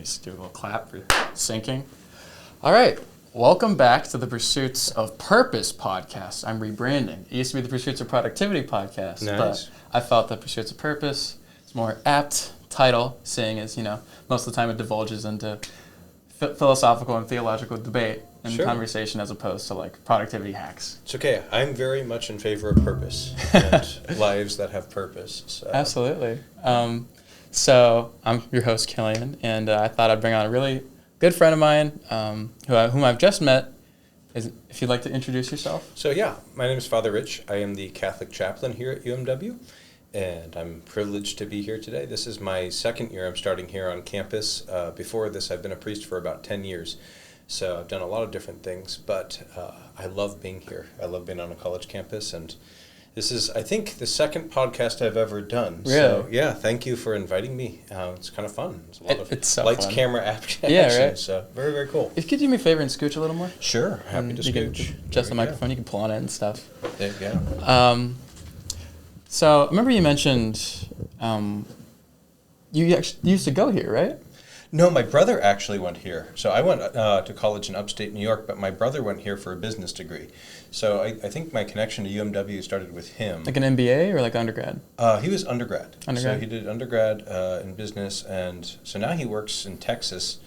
just do a little clap for syncing. All right. Welcome back to the Pursuits of Purpose podcast. I'm rebranding. It used to be the Pursuits of Productivity podcast. Nice. But I felt that Pursuits of Purpose is more apt title, seeing as, most of the time it divulges into philosophical and theological debate and conversation as opposed to like productivity hacks. It's okay. I'm very much in favor of purpose and lives that have purpose. So. Absolutely. So I'm your host, Killian, and I thought I'd bring on a really good friend of mine whom I've just met. If you'd like to introduce yourself. So my name is Father Rich. I am the Catholic chaplain here at UMW, and I'm privileged to be here today. This is my second year I'm starting here on campus. Before this, I've been a priest for about 10 years. So I've done a lot of different things, but I love being here. I love being on a college campus, and this is, I think, the second podcast I've ever done. Really? So, thank you for inviting me. It's kind of fun. It's a lot of it's so lights, fun. Camera, action. Yeah, right? So very, very cool. If you could do me a favor and scooch a little more. Sure. Happy to scooch. You can adjust the microphone. You can pull on it and stuff. There you go. So I remember you mentioned you actually used to go here, right? No, my brother actually went here. So I went to college in upstate New York, but my brother went here for a business degree. So I think my connection to UMW started with him. Like an MBA or like undergrad? He was undergrad. So he did undergrad in business, and so now he works in Texas,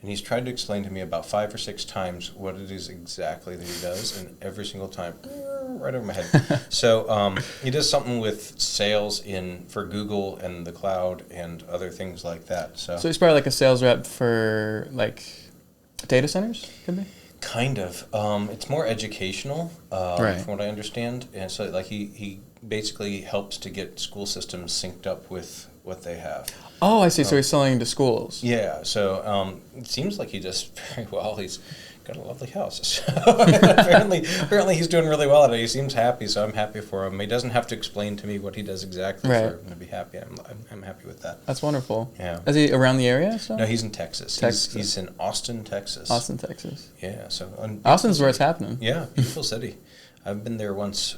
and he's tried to explain to me about 5 or 6 times what it is exactly that he does, and every single time, right over my head. So he does something with sales for Google and the cloud and other things like that. So he's probably like a sales rep for like data centers, could be? Kind of. It's more educational, right. From what I understand. And so like he basically helps to get school systems synced up with what they have. Oh, I see. So he's selling to schools. Yeah. So it seems like he does very well. He's got a lovely house. So apparently he's doing really well at it. He seems happy, so I'm happy for him. He doesn't have to explain to me what he does exactly, right. So I'm going to be happy. I'm happy with that. That's wonderful. Yeah. Is he around the area? So? No, he's in Texas. He's in Austin, Texas. Austin, Texas. Yeah. So Austin's where it's happening. Yeah, beautiful city. I've been there once,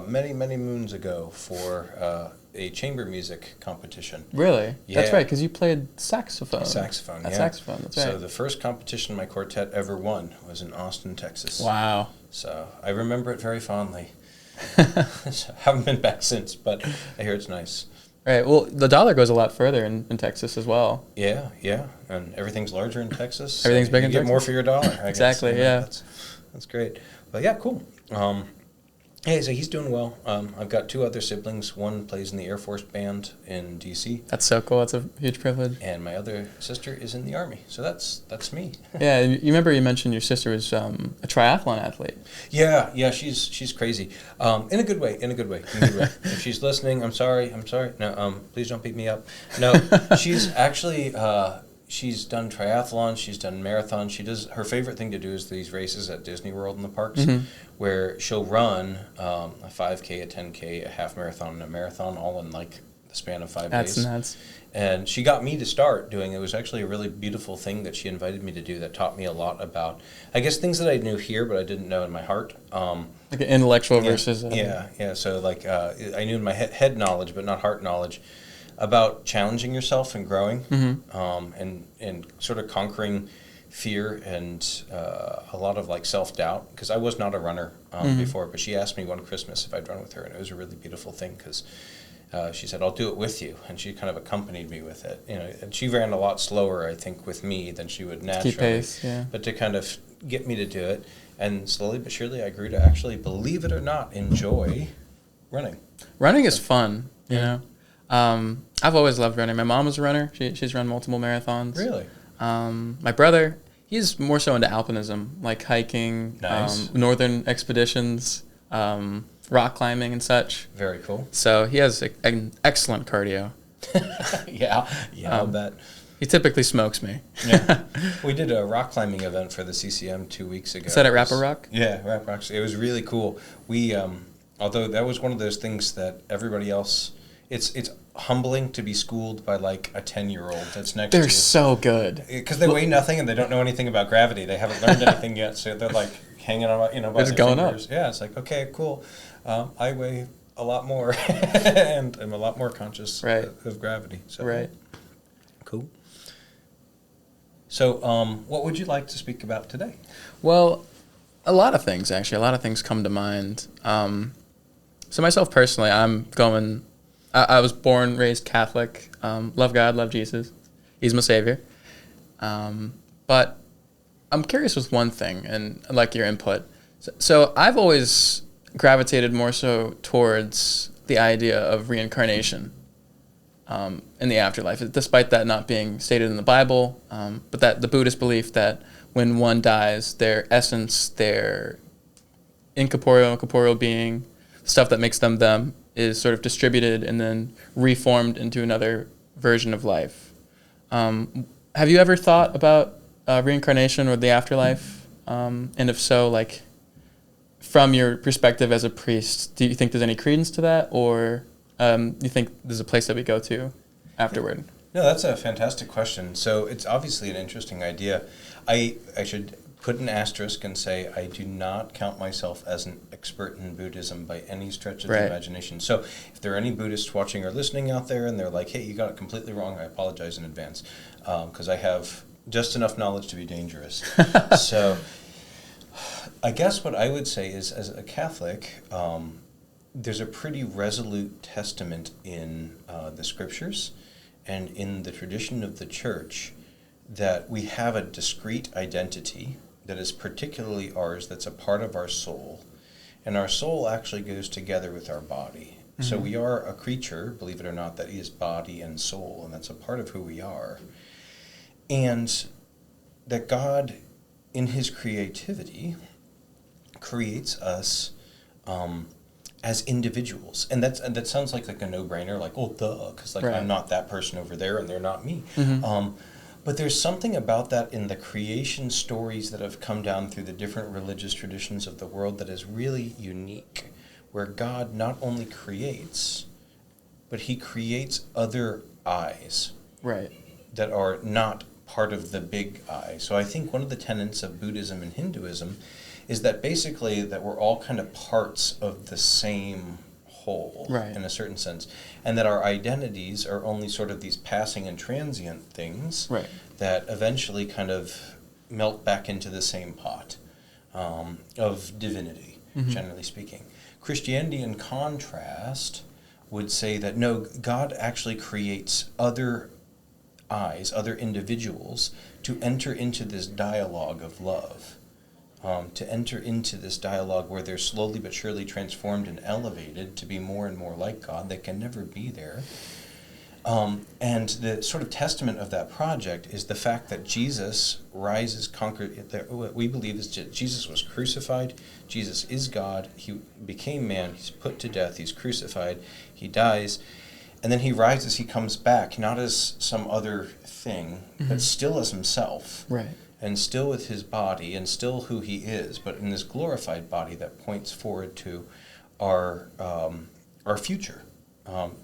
many moons ago for a chamber music competition. Really? Yeah. That's right, because you played saxophone. Saxophone, That's yeah. Saxophone, that's right. So the first competition my quartet ever won was in Austin, Texas. Wow. So I remember it very fondly. So I haven't been back since, but I hear it's nice. Right. Well, the dollar goes a lot further in Texas as well. Yeah. And everything's larger in Texas. Everything's big in Texas. You get more Texas? for your dollar, I Exactly, guess. yeah. That's great. But yeah, cool. Hey, so he's doing well. I've got 2 other siblings. One plays in the Air Force Band in D.C. That's so cool. That's a huge privilege. And my other sister is in the Army. So that's me. Yeah, you remember you mentioned your sister was a triathlon athlete. Yeah, she's crazy. In a good way. If she's listening, I'm sorry. No, please don't beat me up. No, she's actually she's done triathlons, she's done marathons. Her favorite thing to do is these races at Disney World in the parks, where she'll run a 5K, a 10K, a half marathon, and a marathon, all in like the span of 5 days. That's nuts. And she got me to start doing it. It was actually a really beautiful thing that she invited me to do that taught me a lot about, I guess, things that I knew here but I didn't know in my heart. Like an intellectual versus... Yeah. So like I knew in my head knowledge but not heart knowledge about challenging yourself and growing, and sort of conquering fear and a lot of like self-doubt, because I was not a runner before, but she asked me one Christmas if I'd run with her, and it was a really beautiful thing because she said, I'll do it with you, and she kind of accompanied me with it, and she ran a lot slower, I think, with me than she would naturally. Keep pace, yeah. But to kind of get me to do it, and slowly but surely I grew to actually, believe it or not, enjoy running. Running is fun, you know. I've always loved running. My mom was a runner. She's run multiple marathons. Really? My brother, he's more so into alpinism, like hiking, nice. Northern expeditions, rock climbing and such. Very cool. So he has an excellent cardio. Yeah, I'll bet. He typically smokes me. Yeah. We did a rock climbing event for the CCM 2 weeks ago. Is that at Rapper Rock? Yeah, Rapper Rock. It was really cool. We, although that was one of those things that everybody else, it's humbling to be schooled by like a 10-year-old that's next to you. They're so good. Because they weigh nothing and they don't know anything about gravity. They haven't learned anything yet, so they're like hanging on, by they're just going fingers. Up. Yeah, it's like, okay, cool. I weigh a lot more and I'm a lot more conscious of gravity. So. Right. Cool. So what would you like to speak about today? Well, a lot of things, actually. A lot of things come to mind. So myself personally, I was born, raised Catholic, love God, love Jesus. He's my savior. But I'm curious with one thing, and I'd like your input. So I've always gravitated more so towards the idea of reincarnation in the afterlife, despite that not being stated in the Bible, but that the Buddhist belief that when one dies, their essence, their incorporeal and corporeal being, stuff that makes them them, is sort of distributed and then reformed into another version of life. Have you ever thought about reincarnation or the afterlife? And if so, like, from your perspective as a priest, do you think there's any credence to that, or you think there's a place that we go to afterward? No, that's a fantastic question. So it's obviously an interesting idea. I should put an asterisk and say I do not count myself as an expert in Buddhism by any stretch of the imagination. So if there are any Buddhists watching or listening out there and they're like, hey, you got it completely wrong, I apologize in advance, because I have just enough knowledge to be dangerous. So I guess what I would say is, as a Catholic, there's a pretty resolute testament in the scriptures and in the tradition of the church that we have a discrete identity that is particularly ours, that's a part of our soul. And our soul actually goes together with our body. Mm-hmm. So we are a creature, believe it or not, that is body and soul, and that's a part of who we are. And that God, in his creativity, creates us as individuals. And that sounds like a no-brainer, like, oh, duh, because I'm not that person over there and they're not me. Mm-hmm. But there's something about that in the creation stories that have come down through the different religious traditions of the world that is really unique, where God not only creates, but he creates other eyes that are not part of the big eye. So I think one of the tenets of Buddhism and Hinduism is that basically that we're all kind of parts of the same whole in a certain sense, and that our identities are only sort of these passing and transient things that eventually kind of melt back into the same pot of divinity, generally speaking. Christianity, in contrast, would say that no, God actually creates other eyes, other individuals, to enter into this dialogue of love. To enter into this dialogue where they're slowly but surely transformed and elevated to be more and more like God. They can never be there. And the sort of testament of that project is the fact that Jesus rises, conquered. What we believe is that Jesus was crucified. Jesus is God. He became man. He's put to death. He's crucified. He dies. And then he rises. He comes back, not as some other thing, but still as himself. And still with his body, and still who he is, but in this glorified body that points forward to our future,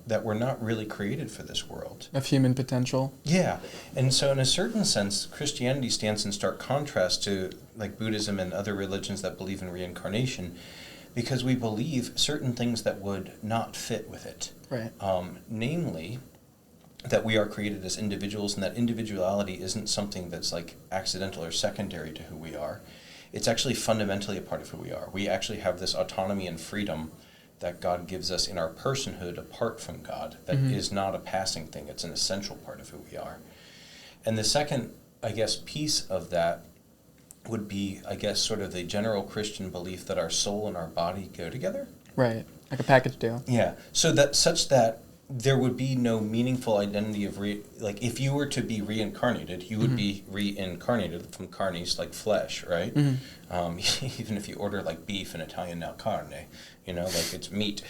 that we're not really created for this world. Of human potential. Yeah, and so in a certain sense, Christianity stands in stark contrast to like Buddhism and other religions that believe in reincarnation, because we believe certain things that would not fit with it. Namely, that we are created as individuals, and that individuality isn't something that's like accidental or secondary to who we are. It's actually fundamentally a part of who we are. We actually have this autonomy and freedom that God gives us in our personhood apart from God that is not a passing thing. It's an essential part of who we are. And the second, I guess, piece of that would be, I guess, sort of the general Christian belief that our soul and our body go together. Like a package deal. Yeah, so that such that there would be no meaningful identity of like if you were to be reincarnated, you would be reincarnated from carnis, like flesh, right? Even if you order like beef in Italian, now carne, like it's meat.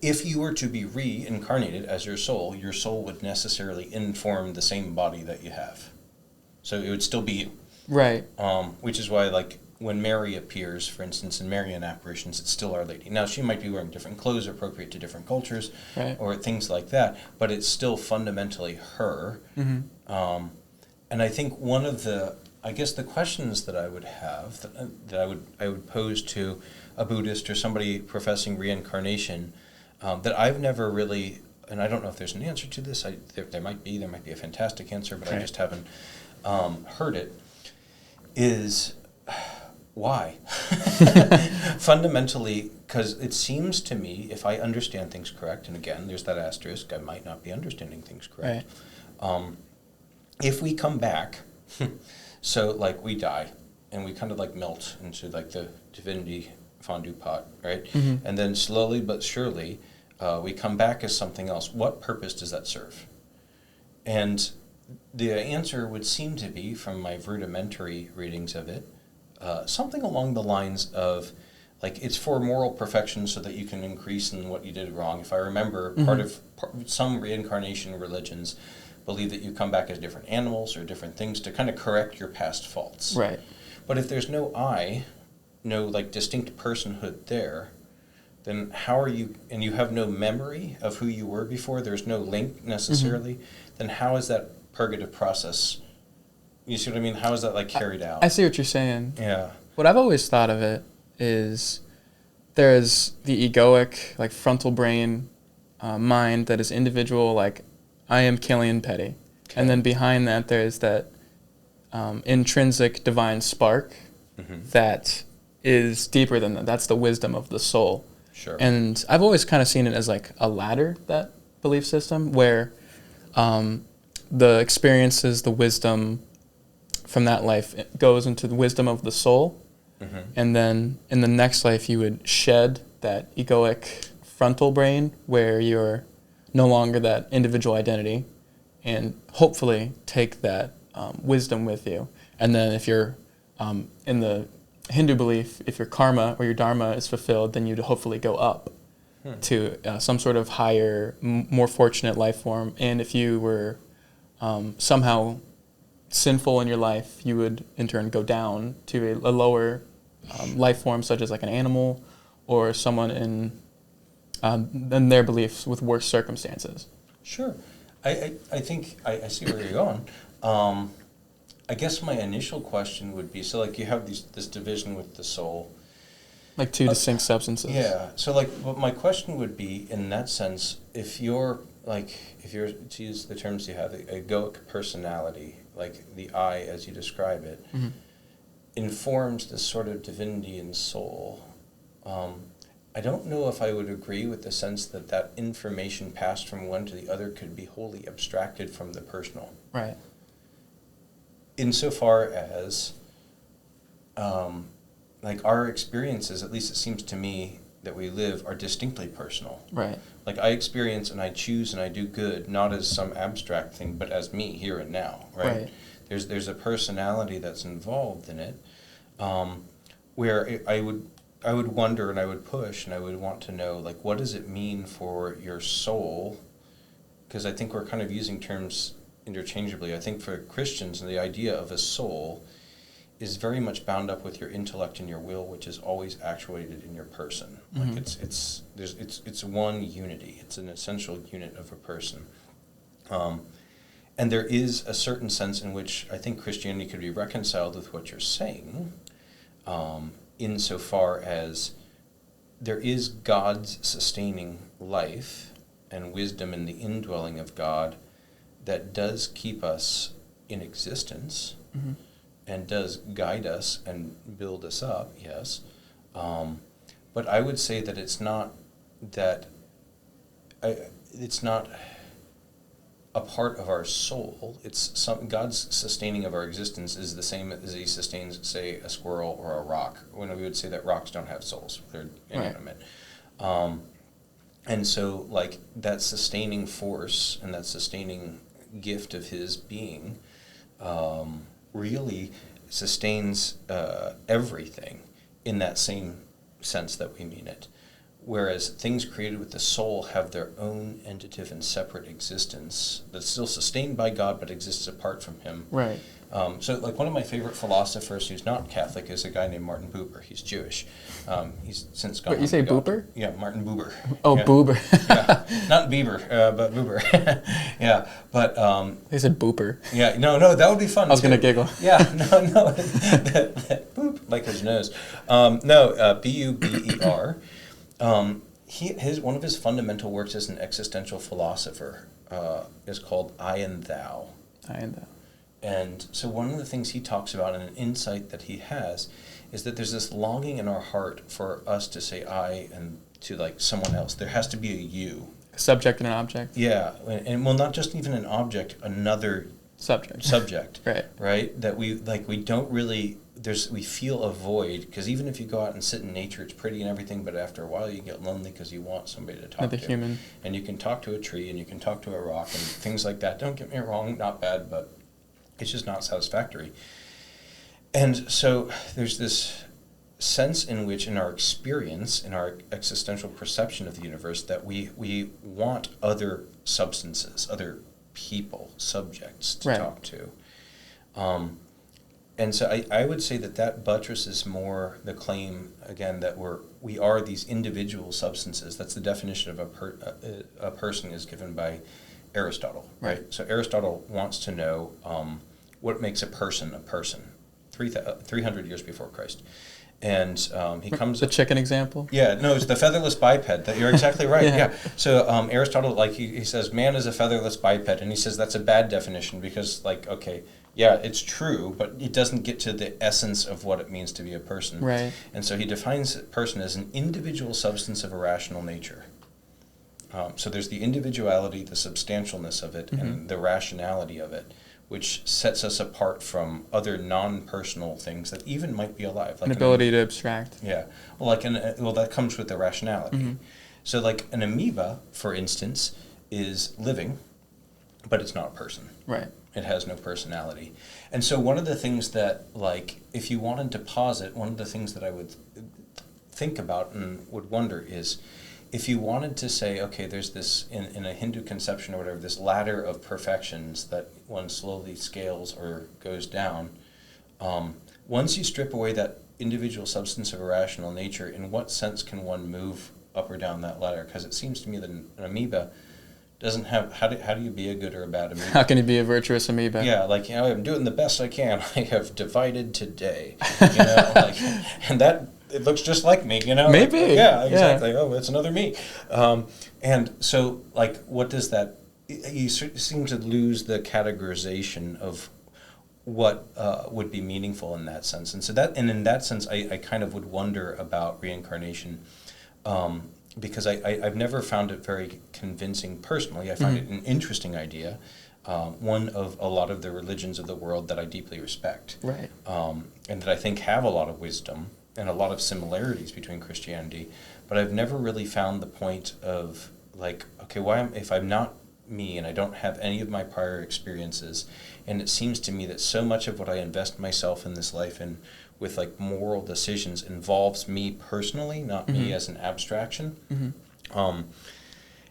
If you were to be reincarnated as your soul would necessarily inform the same body that you have. So it would still be you. Which is why, like, when Mary appears, for instance, in Marian apparitions, it's still Our Lady. Now, she might be wearing different clothes appropriate to different cultures or things like that, but it's still fundamentally her. And I think one of the, I guess, the questions that I would have, that I would pose to a Buddhist or somebody professing reincarnation, that I've never really, and I don't know if there's an answer to this, there might be a fantastic answer, but I just haven't heard it, is why? Fundamentally, because it seems to me, if I understand things correct, and again, there's that asterisk, I might not be understanding things correct. Right. If we come back, so like we die, and we kind of like melt into like the divinity fondue pot, right? Mm-hmm. And then slowly but surely, we come back as something else. What purpose does that serve? And the answer would seem to be, from my rudimentary readings of it, something along the lines of, like, it's for moral perfection so that you can increase in what you did wrong. If I remember, mm-hmm. Some reincarnation religions believe that you come back as different animals or different things to kind of correct your past faults. Right. But if there's no I, no like distinct personhood there, then how are you, and you have no memory of who you were before, there's no link necessarily, mm-hmm. then how is that purgative process, you see what I mean? How is that like carried out? I see what you're saying. Yeah. What I've always thought of it is there's the egoic, like frontal brain mind that is individual, like I am Killianpetty. Okay. And then behind that there's that intrinsic divine spark mm-hmm. that is deeper than that. That's the wisdom of the soul. Sure. And I've always kind of seen it as like a ladder, that belief system, where the experiences, the wisdom from that life, it goes into the wisdom of the soul. Mm-hmm. And then in the next life, you would shed that egoic frontal brain where you're no longer that individual identity, and hopefully take that wisdom with you. And then if you're in the Hindu belief, if your karma or your dharma is fulfilled, then you'd hopefully go up to some sort of higher, more fortunate life form. And if you were somehow sinful in your life, you would in turn go down to a lower life form, such as like an animal or someone in their beliefs with worse circumstances. Sure. I think I see where you're going. I guess my initial question would be, so like you have this division with the soul. Like two distinct substances. Yeah. So like what my question would be in that sense, if you're to use the terms you have, the egoic personality, like the I as you describe it, mm-hmm. informs this sort of divinity and soul. I don't know if I would agree with the sense that information passed from one to the other could be wholly abstracted from the personal. Right. Insofar as, like our experiences, at least it seems to me that we live, are distinctly personal. Right. Like I experience and I choose and I do good, not as some abstract thing, but as me here and now. Right. There's a personality that's involved in it, where I would wonder and I would push and I would want to know, like, what does it mean for your soul? Because I think we're kind of using terms interchangeably. I think for Christians, the idea of a soul is very much bound up with your intellect and your will, which is always actuated in your person. Mm-hmm. Like it's one unity. It's an essential unit of a person. And there is a certain sense in which I think Christianity could be reconciled with what you're saying, insofar as there is God's sustaining life and wisdom in the indwelling of God that does keep us in existence, mm-hmm. and does guide us and build us up, yes. But I would say that it's not a part of our soul. It's God's sustaining of our existence is the same as He sustains, say, a squirrel or a rock. When we would say that rocks don't have souls, they're inanimate. Right. And so, like, that sustaining force and that sustaining gift of His being really sustains everything in that same sense that we mean it. Whereas things created with the soul have their own entative and separate existence that's still sustained by God but exists apart from Him. Right. So, like, one of my favorite philosophers who's not Catholic is a guy named Martin Buber. He's Jewish. He's since gone. Wait, you say Buber? Yeah, Martin Buber. Oh, yeah. Buber. Yeah, not Bieber, but Buber. Yeah, but they said Booper. Yeah, no, that would be fun. I was gonna giggle. Yeah, no, boop, like his nose. Buber. One of his fundamental works as an existential philosopher is called I and Thou. I and Thou. And so one of the things he talks about, and an insight that he has, is that there's this longing in our heart for us to say I and to like someone else. There has to be a you. A subject and an object. Yeah, and well, not just even an object, another subject. Right. That we don't really. We feel a void, because even if you go out and sit in nature, it's pretty and everything, but after a while you get lonely because you want somebody to talk Another to. Human. And you can talk to a tree and you can talk to a rock and things like that. Don't get me wrong, not bad, but it's just not satisfactory. And so there's this sense in which, in our experience, in our existential perception of the universe, that we want other substances, other people, subjects to talk to. And so I would say that buttresses more the claim, again, that we are these individual substances. That's the definition of a person is given by Aristotle, right? So Aristotle wants to know what makes a person 300 years before Christ. And he comes... The chicken example? Yeah, no, it's the featherless biped. You're exactly right, yeah. So Aristotle, he says, man is a featherless biped, and he says that's a bad definition because, okay, yeah, it's true, but it doesn't get to the essence of what it means to be a person. Right. And so he defines a person as an individual substance of a rational nature. So there's the individuality, the substantialness of it, and the rationality of it, which sets us apart from other non-personal things that even might be alive. Like an ability to abstract. Yeah. Well, that comes with the rationality. So like an amoeba, for instance, is living, but it's not a person. Right. It has no personality. And so one of the things that, if you wanted to posit, one of the things that I would think about and would wonder is, if you wanted to say, okay, there's this, in a Hindu conception or whatever, this ladder of perfections that one slowly scales or goes down, once you strip away that individual substance of a rational nature, in what sense can one move up or down that ladder? Because it seems to me that an amoeba doesn't have, how do you be a good or a bad amoeba? How can you be a virtuous amoeba? Yeah, I'm doing the best I can. I have divided today, and that, it looks just like me, Maybe. Yeah, exactly. Yeah. Oh, it's another me. And so, what does that, you seem to lose the categorization of what would be meaningful in that sense. And so in that sense, I kind of would wonder about reincarnation, because I've never found it very convincing personally. I find it an interesting idea, one of a lot of the religions of the world that I deeply respect, right, and that I think have a lot of wisdom and a lot of similarities between Christianity, but I've never really found the point of, okay, if I'm not me and I don't have any of my prior experiences, and it seems to me that so much of what I invest myself in this life in with moral decisions involves me personally, not me as an abstraction,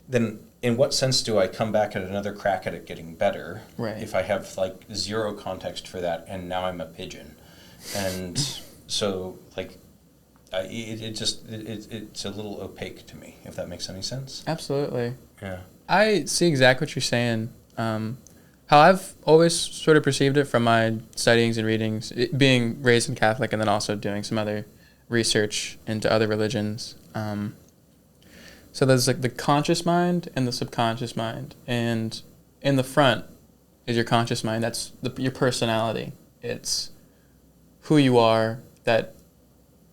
then in what sense do I come back at another crack at it getting better, right, if I have zero context for that and now I'm a pigeon? And so it's a little opaque to me, if that makes any sense. Absolutely. Yeah. I see exactly what you're saying. How I've always sort of perceived it from my studyings and readings, being raised in Catholic and then also doing some other research into other religions. So there's the conscious mind and the subconscious mind. And in the front is your conscious mind. That's your personality. It's who you are, that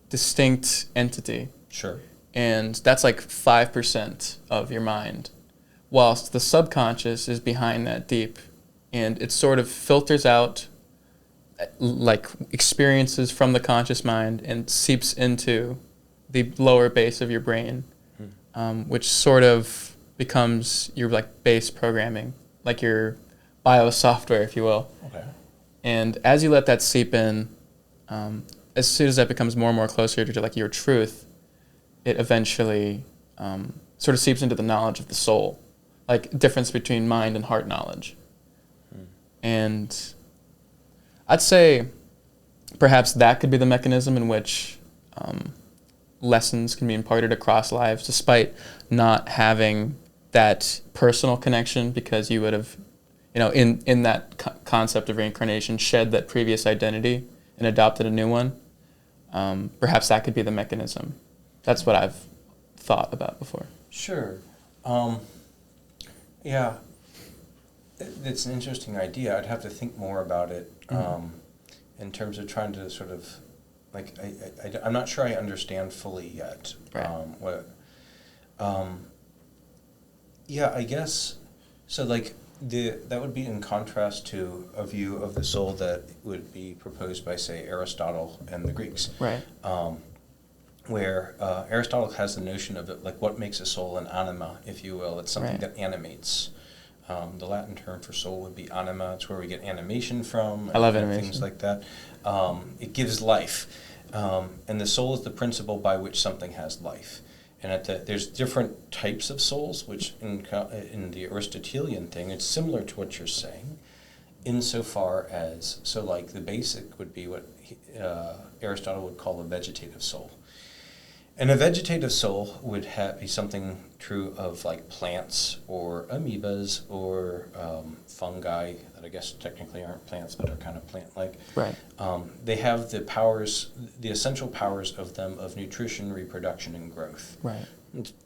distinct entity. Sure. And that's 5% of your mind, whilst the subconscious is behind that deep, and it sort of filters out experiences from the conscious mind and seeps into the lower base of your brain, which sort of becomes your base programming, your BIOS software, if you will. Okay. And as you let that seep in, as soon as that becomes more and more closer to your truth, it eventually sort of seeps into the knowledge of the soul, difference between mind and heart knowledge. And I'd say perhaps that could be the mechanism in which lessons can be imparted across lives, despite not having that personal connection, because you would have, in that concept of reincarnation, shed that previous identity and adopted a new one. Perhaps that could be the mechanism. That's what I've thought about before. Sure. Yeah. It's an interesting idea. I'd have to think more about it in terms of trying to sort of, like, I'm not sure I understand fully yet. Right. Yeah, I guess, so like, that would be in contrast to a view of the soul that would be proposed by, say, Aristotle and the Greeks. Right. Where Aristotle has the notion of it, like, what makes a soul an anima, if you will. It's something that animates. The Latin term for soul would be anima. It's where we get animation from. I love animation. Things like that. It gives life. And the soul is the principle by which something has life. And there's different types of souls, which in the Aristotelian thing, it's similar to what you're saying, insofar as, so like the basic would be what Aristotle would call a vegetative soul. And a vegetative soul would be something true of like plants or amoebas or fungi that I guess technically aren't plants but are kind of plant-like. Right. They have the powers, the essential powers of them of nutrition, reproduction, and growth. Right.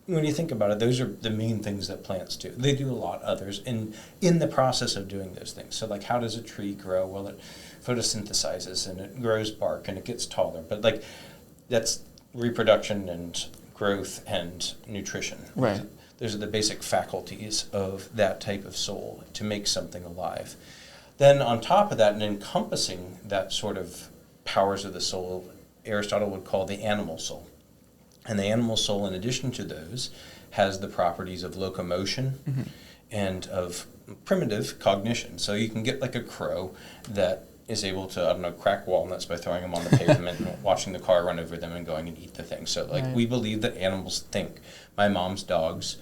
When you think about it, those are the main things that plants do. They do a lot others in the process of doing those things. So like, how does a tree grow? Well, it photosynthesizes and it grows bark and it gets taller. But like, that's reproduction and growth and nutrition. Right. Those are the basic faculties of that type of soul to make something alive. Then on top of that, and encompassing that sort of powers of the soul, Aristotle would call the animal soul. And the animal soul, in addition to those, has the properties of locomotion and of primitive cognition. So you can get like a crow that is able to, I don't know, crack walnuts by throwing them on the pavement and watching the car run over them and going and eat the thing. So, like, we believe that animals think. My mom's dogs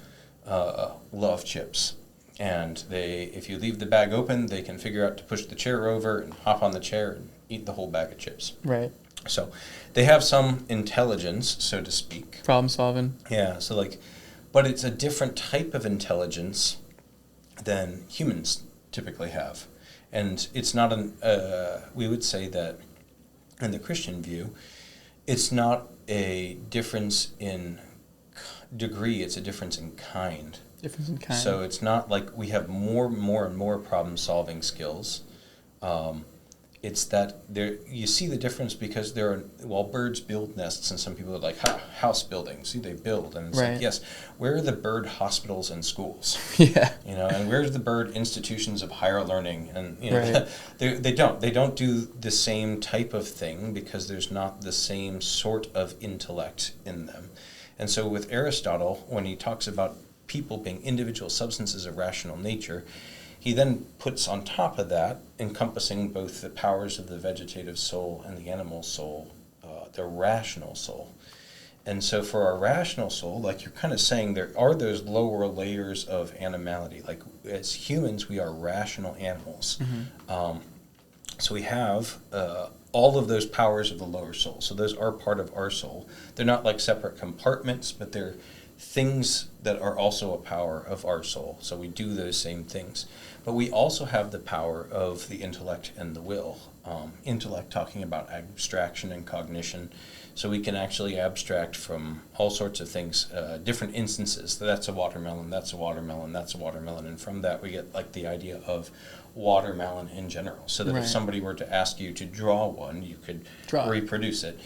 love chips. And if you leave the bag open, they can figure out to push the chair over and hop on the chair and eat the whole bag of chips. Right. So they have some intelligence, so to speak. Problem solving. Yeah, so like, but it's a different type of intelligence than humans typically have. And it's not we would say that in the Christian view, it's not a difference in degree, it's a difference in kind. Difference in kind. So it's not like we have more and more problem-solving skills. It's that you see the difference because birds build nests, and some people are like, house building. See, they build. And it's like, yes, where are the bird hospitals and schools? Yeah. And where's the bird institutions of higher learning? And, they don't do the same type of thing because there's not the same sort of intellect in them. And so with Aristotle, when he talks about people being individual substances of rational nature, he then puts on top of that, encompassing both the powers of the vegetative soul and the animal soul, the rational soul. And so for our rational soul, like you're kind of saying, there are those lower layers of animality. Like as humans, we are rational animals. So we have all of those powers of the lower soul. So those are part of our soul. They're not like separate compartments, but they're things that are also a power of our soul. So we do those same things. But we also have the power of the intellect and the will. Intellect talking about abstraction and cognition. So we can actually abstract from all sorts of things, different instances. That's a watermelon, that's a watermelon, that's a watermelon. And from that we get like the idea of watermelon in general. So that if somebody were to ask you to draw one, you could reproduce it.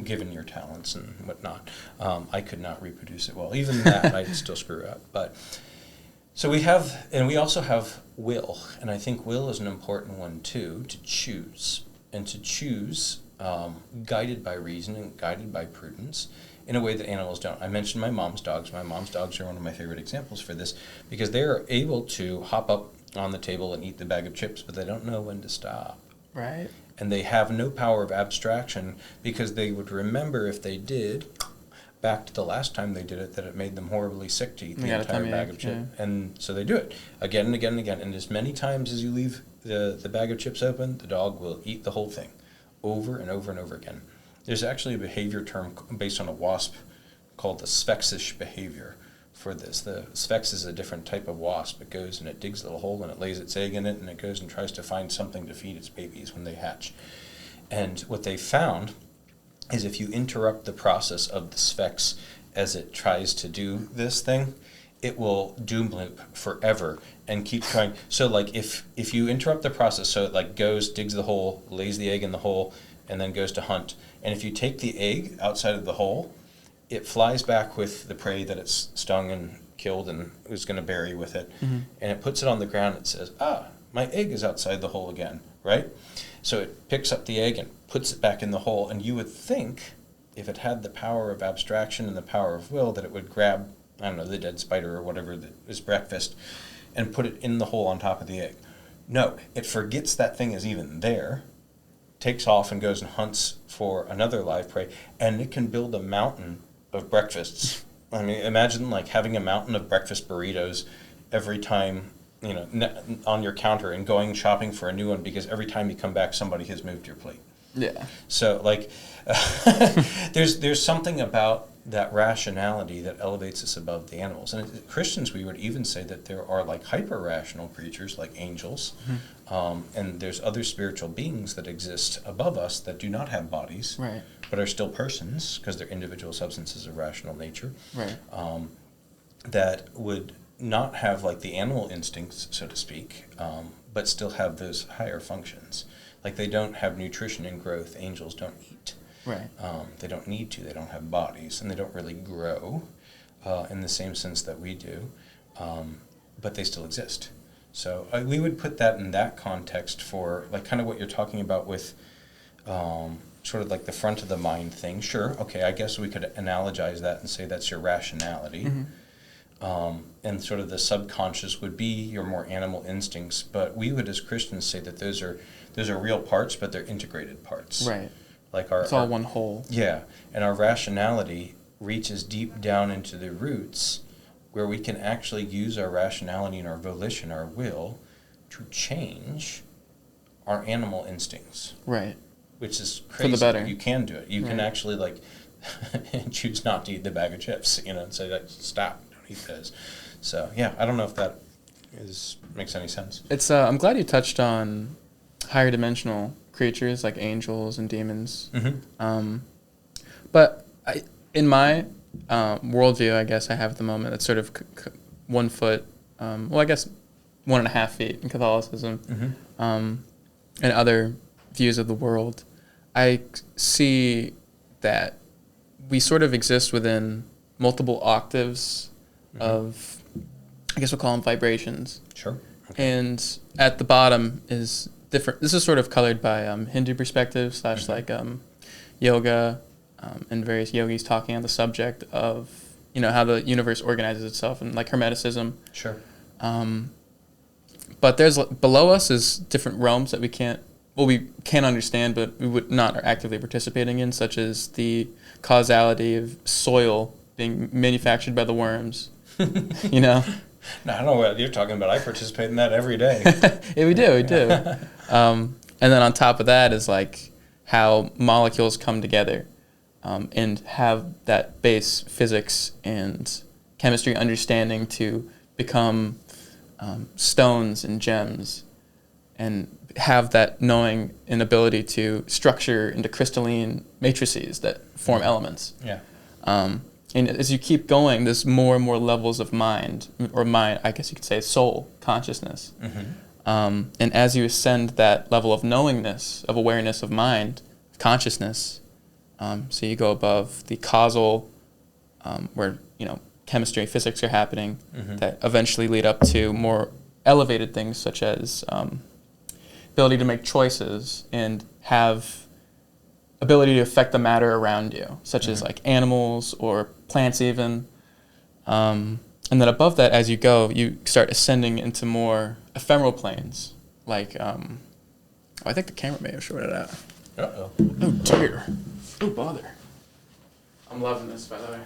Given your talents and whatnot. I could not reproduce it well. Even that I'd still screw up. But so we also have will, and I think will is an important one too, to choose. And to choose guided by reason and guided by prudence in a way that animals don't. I mentioned my mom's dogs. My mom's dogs are one of my favorite examples for this because they are able to hop up on the table and eat the bag of chips, but they don't know when to stop. Right. And they have no power of abstraction because they would remember if they did, back to the last time they did it, that it made them horribly sick to eat the entire bag of chips. And so they do it again and again and again. And as many times as you leave the bag of chips open, the dog will eat the whole thing over and over and over again. There's actually a behavior term based on a wasp called the sphexish behavior for this. The sphex is a different type of wasp. It goes and it digs a little hole and it lays its egg in it and it goes and tries to find something to feed its babies when they hatch. And what they found is if you interrupt the process of the sphex as it tries to do this thing, it will doom loop forever and keep trying. So like if you interrupt the process, so it like goes, digs the hole, lays the egg in the hole, and then goes to hunt. And if you take the egg outside of the hole, it flies back with the prey that it's stung and killed and was going to bury with it. And it puts it on the ground and says, my egg is outside the hole again, right? So it picks up the egg and puts it back in the hole. And you would think, if it had the power of abstraction and the power of will, that it would grab, I don't know, the dead spider or whatever that is breakfast and put it in the hole on top of the egg. No, it forgets that thing is even there, takes off and goes and hunts for another live prey, and it can build a mountain of breakfasts. I mean, imagine like having a mountain of breakfast burritos every time, on your counter, and going shopping for a new one because every time you come back, somebody has moved your plate. Yeah. So like, there's something about that rationality that elevates us above the animals. And as Christians, we would even say that there are like hyper-rational creatures like angels, and there's other spiritual beings that exist above us that do not have bodies, right, but are still persons because they're individual substances of rational nature, right, that would not have like the animal instincts, so to speak, but still have those higher functions. Like they don't have nutrition and growth. Angels don't eat. Right. They don't need to. They don't have bodies, and they don't really grow in the same sense that we do, but they still exist. So we would put that in that context for like kind of what you're talking about with sort of like the front of the mind thing. Sure, okay, I guess we could analogize that and say that's your rationality. And sort of the subconscious would be your more animal instincts, but we would as Christians say that those are real parts, but they're integrated parts. Right. Like it's all one whole. Yeah, and our rationality reaches deep down into the roots where we can actually use our rationality and our volition, our will, to change our animal instincts. Right. Which is crazy. For the better. You can do it. You can actually like choose not to eat the bag of chips, and say that stop, don't eat those. So yeah, I don't know if that makes any sense. It's I'm glad you touched on higher dimensional creatures like angels and demons. But in my worldview, I guess I have at the moment, it's sort of 1 foot, I guess 1.5 feet in Catholicism, and other views of the world. I see that we sort of exist within multiple octaves of, I guess we'll call them vibrations. Sure. Okay. And at the bottom is different. This is sort of colored by Hindu perspective / like yoga and various yogis talking on the subject of how the universe organizes itself, and like Hermeticism. Sure. But there's below us is different realms that we can't understand, but we would not are actively participating in, such as the causality of soil being manufactured by the worms. No, I don't know what you're talking about. I participate in that every day. Yeah, we do. And then on top of that is like how molecules come together and have that base physics and chemistry understanding to become stones and gems, and have that knowing and ability to structure into crystalline matrices that form elements. Yeah. And as you keep going, there's more and more levels of mind, I guess you could say soul, consciousness. And as you ascend that level of knowingness, of awareness of mind, consciousness, so you go above the causal, where, chemistry, physics are happening, that eventually lead up to more elevated things such as ability to make choices and have ability to affect the matter around you, such as like animals or plants even. And then above that, as you go, you start ascending into more ephemeral planes. Like, I think the camera may have shorted it out. Uh-oh. Oh, dear. Oh, bother. I'm loving this, by the way.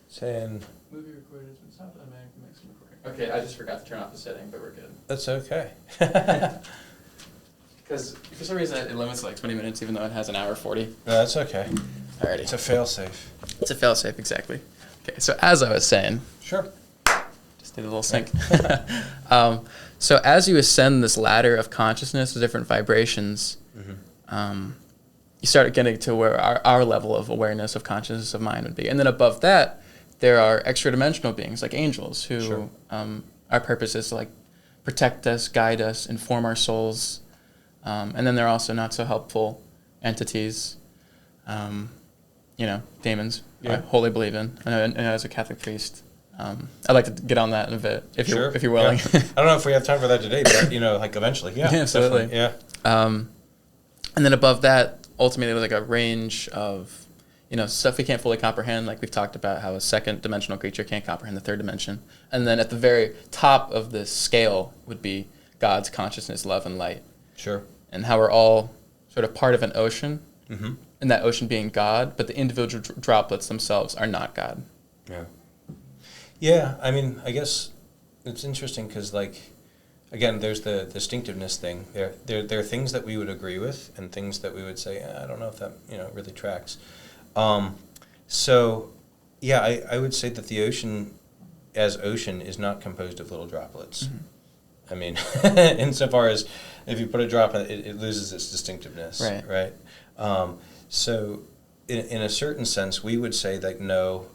Saying... Movie recorder has been stopped. I may make some recording. Okay, I just forgot to turn off the setting, but we're good. That's okay. Because for some reason it limits like 20 minutes, even though it has an hour 40. No, that's okay. Alrighty. It's a fail-safe. It's a fail-safe, exactly. Okay, so as I was saying... Sure. Just did a little sync. So as you ascend this ladder of consciousness, the different vibrations, you start getting to where our level of awareness of consciousness of mind would be. And then above that, there are extra dimensional beings like angels who Sure. Our purpose is to like protect us, guide us, inform our souls. And then there are also not so helpful entities, demons. Yeah. I wholly believe in. And as a Catholic priest, I'd like to get on that in a bit if you're willing. Yeah. I don't know if we have time for that today, but like eventually, yeah, absolutely, definitely. yeah. And then above that, ultimately, there's like a range of stuff we can't fully comprehend. Like we've talked about how a second dimensional creature can't comprehend the third dimension. And then at the very top of this scale would be God's consciousness, love, and light. Sure. And how we're all sort of part of an ocean, Mm-hmm. and that ocean being God, but the individual droplets themselves are not God. Yeah. Yeah, I mean, I guess it's interesting because, like, again, there's the distinctiveness thing. There are things that we would agree with and things that we would say, I don't know if that, really tracks. So, yeah, I would say that the ocean, as ocean, is not composed of little droplets. Mm-hmm. I mean, insofar as if you put a drop in it, it loses its distinctiveness, right? So, in a certain sense, we would say that no,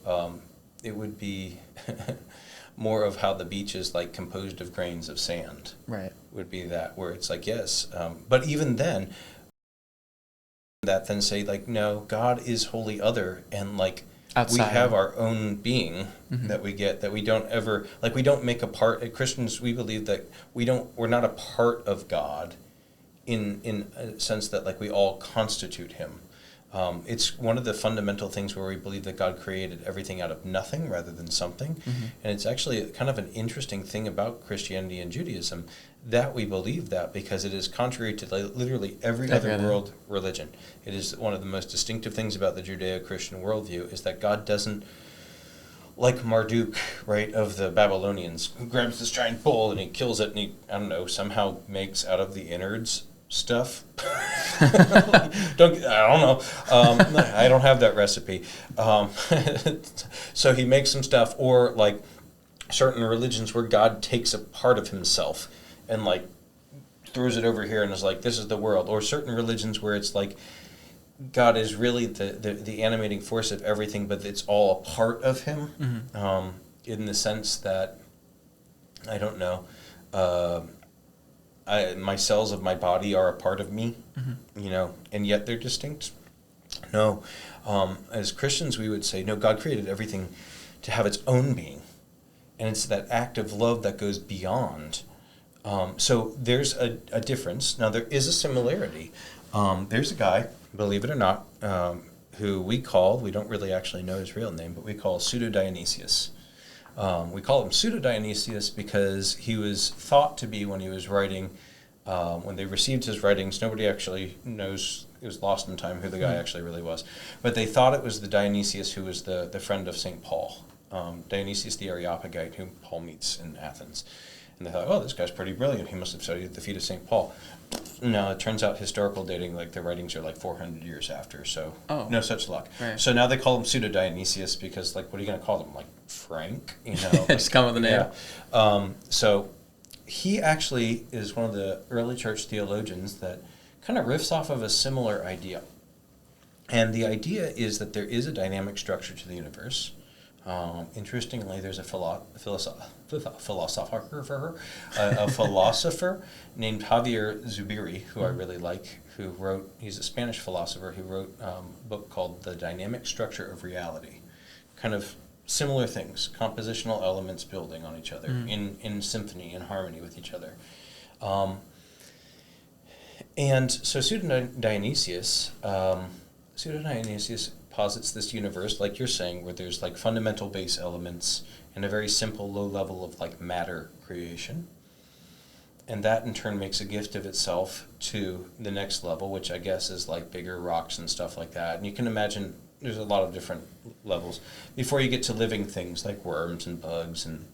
it would be more of how the beach is like composed of grains of sand. Right. Would be that where it's like yes, but even then, that then say like no, God is wholly other and like. Outside. We have our own being that we get that we don't ever like. We don't make a part. As Christians, we believe that we're not a part of God, in a sense that like we all constitute Him. It's one of the fundamental things where we believe that God created everything out of nothing rather than something, and it's actually kind of an interesting thing about Christianity and Judaism that we believe that because it is contrary to literally every other world religion. It is one of the most distinctive things about the Judeo-Christian worldview is that God doesn't, like Marduk, right, of the Babylonians, who grabs this giant bull and he kills it and he, I don't know, somehow makes out of the innards stuff. I don't know. I don't have that recipe. So he makes some stuff, or like certain religions where God takes a part of himself and like throws it over here and is like, this is the world. Or certain religions where it's like God is really the animating force of everything, but it's all a part of him, in the sense that, I don't know, my cells of my body are a part of me, and yet they're distinct. No. As Christians, we would say, no, God created everything to have its own being. And it's that act of love that goes beyond. So there's a difference. Now, there is a similarity. There's a guy, believe it or not, who we don't really actually know his real name, but we call Pseudo-Dionysius. We call him Pseudo-Dionysius because he was thought to be, when he was writing, when they received his writings, nobody actually knows, it was lost in time who the guy actually really was. But they thought it was the Dionysius who was the friend of St. Paul, Dionysius the Areopagite, whom Paul meets in Athens. And they thought, oh, this guy's pretty brilliant. He must have studied at the feet of St. Paul. No, it turns out historical dating, like the writings are like 400 years after, so no such luck. Right. So now they call him Pseudo-Dionysius because, like, what are you going to call him? Like, Frank? Just come with the name. Yeah. So he actually is one of the early church theologians that kind of riffs off of a similar idea. And the idea is that there is a dynamic structure to the universe. Interestingly, there's a philosopher named Javier Zubiri, who I really like, he's a Spanish philosopher who wrote a book called The Dynamic Structure of Reality. Kind of similar things, compositional elements building on each other, in symphony, in harmony with each other. And so Pseudo-Dionysius posits this universe, like you're saying, where there's like fundamental base elements and a very simple low level of like matter creation. And that in turn makes a gift of itself to the next level, which I guess is like bigger rocks and stuff like that. And you can imagine there's a lot of different levels before you get to living things like worms and bugs and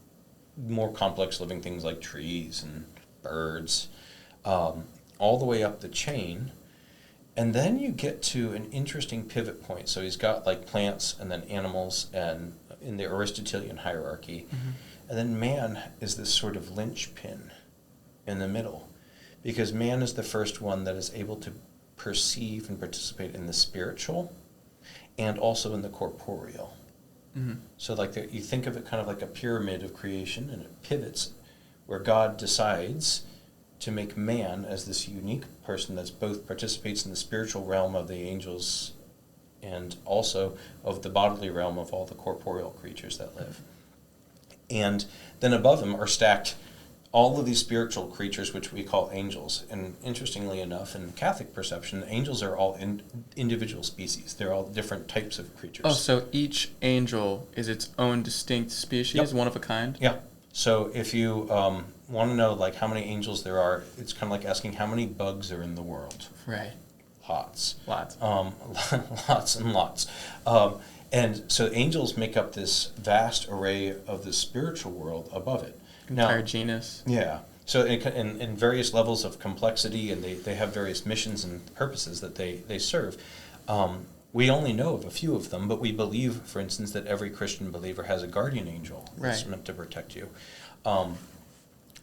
more complex living things like trees and birds, all the way up the chain. And then you get to an interesting pivot point. So he's got like plants and then animals and in the Aristotelian hierarchy. And then man is this sort of linchpin in the middle, because man is the first one that is able to perceive and participate in the spiritual and also in the corporeal. Mm-hmm. So like you think of it kind of like a pyramid of creation, and it pivots where God decides to make man as this unique person that's both participates in the spiritual realm of the angels and also of the bodily realm of all the corporeal creatures that live. And then above him are stacked all of these spiritual creatures, which we call angels. And interestingly enough, in Catholic perception, angels are all individual species. They're all different types of creatures. Oh, so each angel is its own distinct species, Yep. one of a kind? Yeah. So if you want to know like how many angels there are, it's kind of like asking how many bugs are in the world. Right. Lots. Lots. Lots and lots. And so angels make up this vast array of the spiritual world above it. Entire genus. Yeah. So in various levels of complexity, and they have various missions and purposes that they serve. We only know of a few of them, but we believe, for instance, that every Christian believer has a guardian angel that's meant to protect you.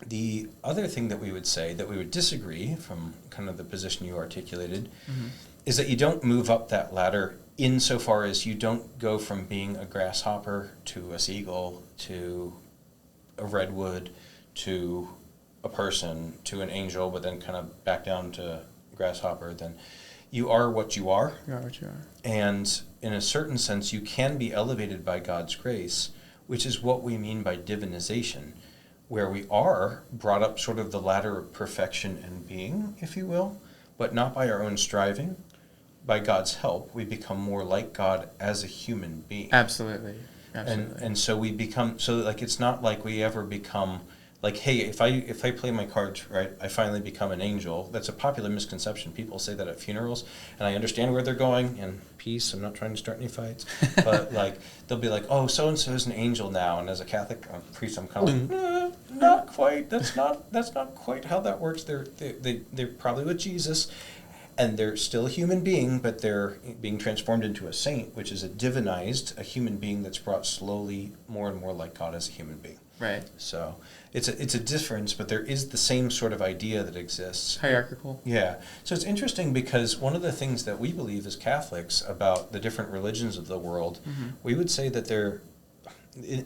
The other thing that we would say, that we would disagree from kind of the position you articulated, Mm-hmm. is that you don't move up that ladder insofar as you don't go from being a grasshopper to a seagull to a redwood to a person to an angel, but then kind of back down to grasshopper. Then you are what you are. You are what you are. And in a certain sense, you can be elevated by God's grace, which is what we mean by divinization, where we are brought up sort of the ladder of perfection and being, if you will, but not by our own striving. By God's help, we become more like God as a human being. Absolutely. Absolutely. And so we become, so like it's not like we ever become like, hey, if I play my cards right, I finally become an angel. That's a popular misconception. People say that at funerals, and I understand where they're going. And peace, I'm not trying to start any fights, but like they'll be like, oh, so and so is an angel now. And as a Catholic priest, I'm kind of like, not quite. That's not quite how that works. They're probably with Jesus. And they're still a human being, but they're being transformed into a saint, which is a human being that's brought slowly more and more like God as a human being. Right. So it's a difference, but there is the same sort of idea that exists. Hierarchical. Yeah. So it's interesting because one of the things that we believe as Catholics about the different religions of the world, Mm-hmm. we would say that they're,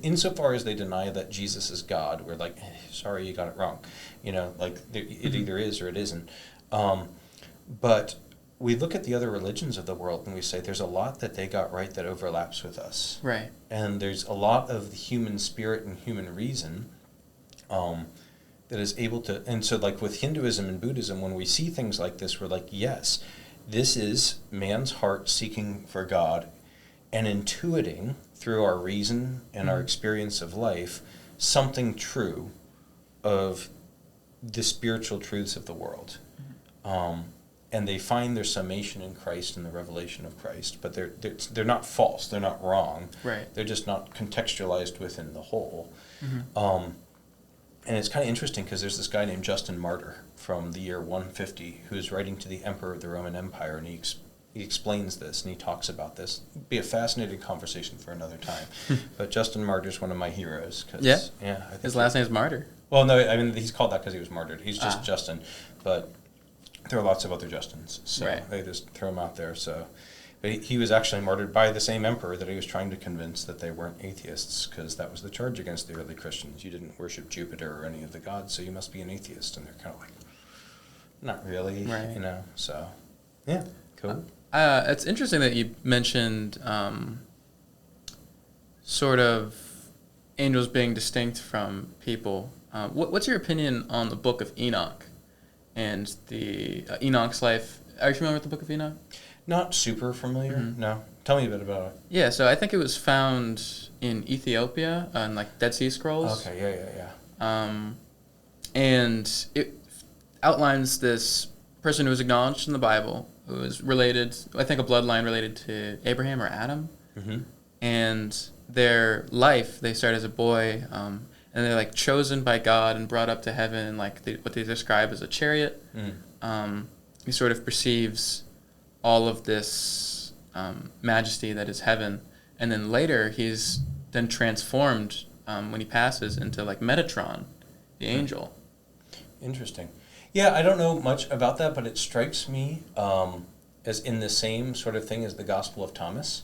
insofar as they deny that Jesus is God, we're like, sorry, you got it wrong. You know, like it either is or it isn't. But we look at the other religions of the world and we say there's a lot that they got right that overlaps with us. Right. And there's a lot of the human spirit and human reason that is able to... And so like with Hinduism and Buddhism, when we see things like this, we're like, yes, this is man's heart seeking for God and intuiting through our reason and our experience of life something true of the spiritual truths of the world. And they find their summation in Christ and the revelation of Christ, but they're not false. They're not wrong. Right. They're just not contextualized within the whole. Mm-hmm. And it's kind of interesting because there's this guy named Justin Martyr from the year 150 who's writing to the emperor of the Roman Empire, and he explains this and he talks about this. It'd be a fascinating conversation for another time. But Justin Martyr's one of my heroes. Yeah? Yeah. I think His last name's Martyr. Well, no, I mean, he's called that because he was martyred. He's just Justin. But there are lots of other Justins, so right. They just throw him out there. So, but he was actually martyred by the same emperor that he was trying to convince that they weren't atheists, because that was the charge against the early Christians. You didn't worship Jupiter or any of the gods, so you must be an atheist. And they're kind of like, not really, right. you know. So, yeah, cool. It's interesting that you mentioned sort of angels being distinct from people. What's your opinion on the Book of Enoch and the Enoch's life? Are you familiar with the Book of Enoch? Not super familiar, no. Tell me a bit about it. Yeah, so I think it was found in Ethiopia on like Dead Sea Scrolls. Okay, yeah. And it outlines this person who was acknowledged in the Bible, who was related, I think a bloodline related to Abraham or Adam. Mm-hmm. And their life, they start as a boy, and they're like chosen by God and brought up to heaven, like what they describe as a chariot. He sort of perceives all of this majesty that is heaven, and then later he's then transformed when he passes into like Metatron, the angel. Interesting. Yeah, I don't know much about that, but it strikes me as in the same sort of thing as the Gospel of Thomas.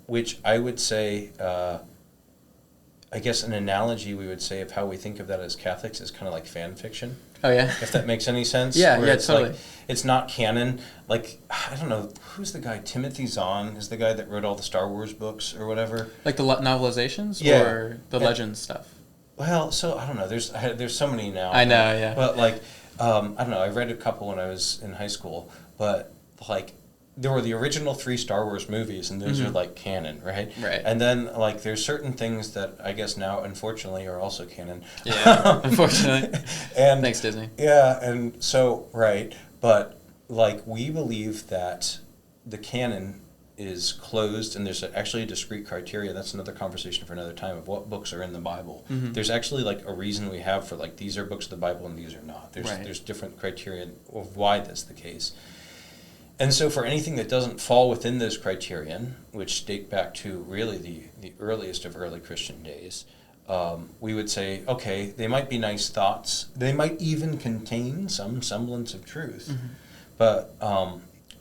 which I would say, I guess an analogy we would say of how we think of that as Catholics is kind of like fan fiction. Oh, yeah? If that makes any sense. Yeah, where yeah, it's totally. Like, it's not canon. Like, I don't know, who's the guy? Timothy Zahn is the guy that wrote all the Star Wars books or whatever. Like the novelizations Yeah. or the Legends stuff? Well, so, I don't know, there's so many now. I know, yeah. But, like, I don't know, I read a couple when I was in high school, but, like, there were the original 3 Star Wars movies, and those are, like, canon, right? Right. And then, like, there's certain things that I guess now, unfortunately, are also canon. Yeah, unfortunately. And Thanks, Disney. yeah, and so, right, but, like, we believe that the canon is closed, and there's actually a discrete criteria. That's another conversation for another time of what books are in the Bible. Mm-hmm. There's actually, like, a reason we have for, like, these are books of the Bible and these are not. There's different criteria of why that's the case. And so for anything that doesn't fall within those criterion, which date back to really the earliest of early Christian days, we would say, okay, they might be nice thoughts. They might even contain some semblance of truth. Mm-hmm. But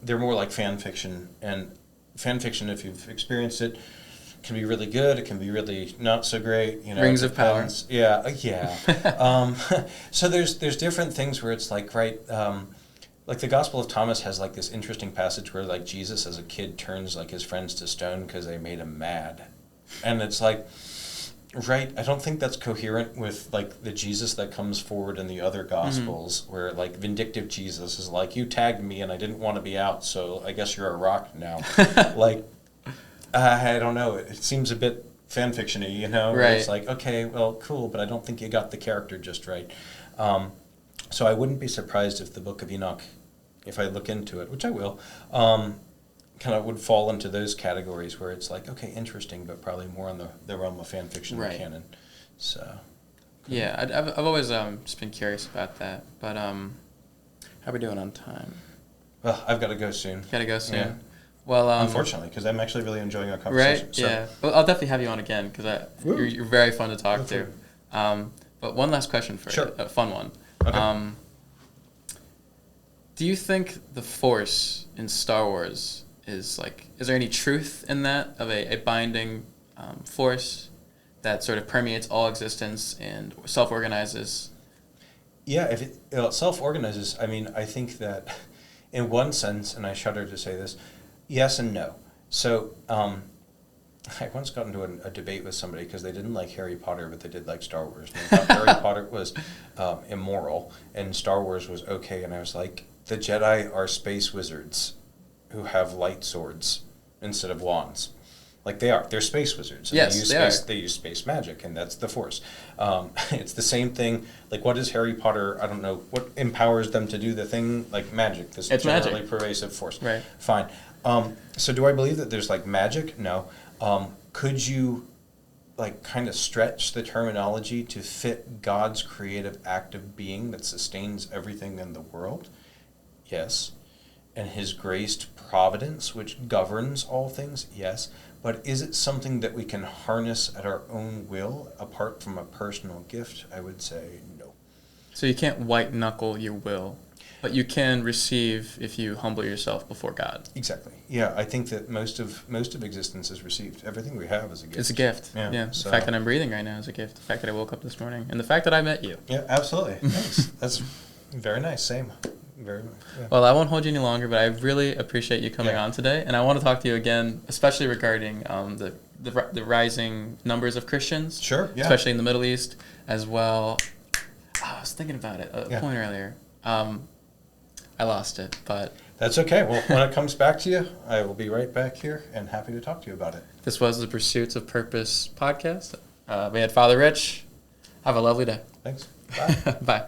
they're more like fan fiction. And fan fiction, if you've experienced it, can be really good. It can be really not so great. You know, Rings of Power. Yeah, yeah. So there's different things where it's like, right, like the Gospel of Thomas has like this interesting passage where like Jesus as a kid turns like his friends to stone because they made him mad. And it's like, right, I don't think that's coherent with like the Jesus that comes forward in the other Gospels, mm-hmm. where like vindictive Jesus is like, you tagged me and I didn't want to be out, so I guess you're a rock now. Like, I don't know, it seems a bit fan fiction-y, you know? Right. It's like, okay, well, cool, but I don't think you got the character just right. So I wouldn't be surprised if the Book of Enoch, if I look into it, which I will, kind of would fall into those categories where it's like, okay, interesting, but probably more in the realm of fan fiction than canon. So. Yeah, I've always just been curious about that. But how are we doing on time? Well, I've got to go soon. Got to go soon. Yeah. Well, unfortunately, because I'm actually really enjoying our conversation. Right? So. Yeah. Well, I'll definitely have you on again because you're very fun to talk to. But one last question for you, a fun one. Okay. Do you think the Force in Star Wars is there any truth in that of a binding force that sort of permeates all existence and self-organizes? Yeah, if it self-organizes, I mean, I think that in one sense, and I shudder to say this, yes and no. So I once got into a debate with somebody because they didn't like Harry Potter, but they did like Star Wars. And they thought Harry Potter was immoral and Star Wars was okay. And I was like, the Jedi are space wizards who have light swords instead of wands. Like they are. They're space wizards. And Yes, they use space magic, and that's the Force. It's the same thing. Like, what is Harry Potter? I don't know. What empowers them to do the thing? Like magic. This generally pervasive force. Right. Fine. So do I believe that there's like magic? No. Could you like kind of stretch the terminology to fit God's creative act of being that sustains everything in the world? Yes. And his graced providence, which governs all things? Yes. But is it something that we can harness at our own will, apart from a personal gift? I would say no. So you can't white-knuckle your will, but you can receive if you humble yourself before God. Exactly. Yeah, I think that most of existence is received. Everything we have is a gift. It's a gift. Yeah. So. The fact that I'm breathing right now is a gift. The fact that I woke up this morning. And the fact that I met you. Yeah, absolutely. Thanks. That's very nice. Same. Very much. Yeah. Well, I won't hold you any longer, but I really appreciate you coming on today, and I want to talk to you again, especially regarding the rising numbers of Christians. Sure. Yeah. Especially in the Middle East as well. I was thinking about it a point earlier. I lost it, but that's okay. Well, when it comes back to you, I will be right back here and happy to talk to you about it. This was the Pursuits of Purpose podcast. We had Father Rich. Have a lovely day. Thanks. Bye. Bye.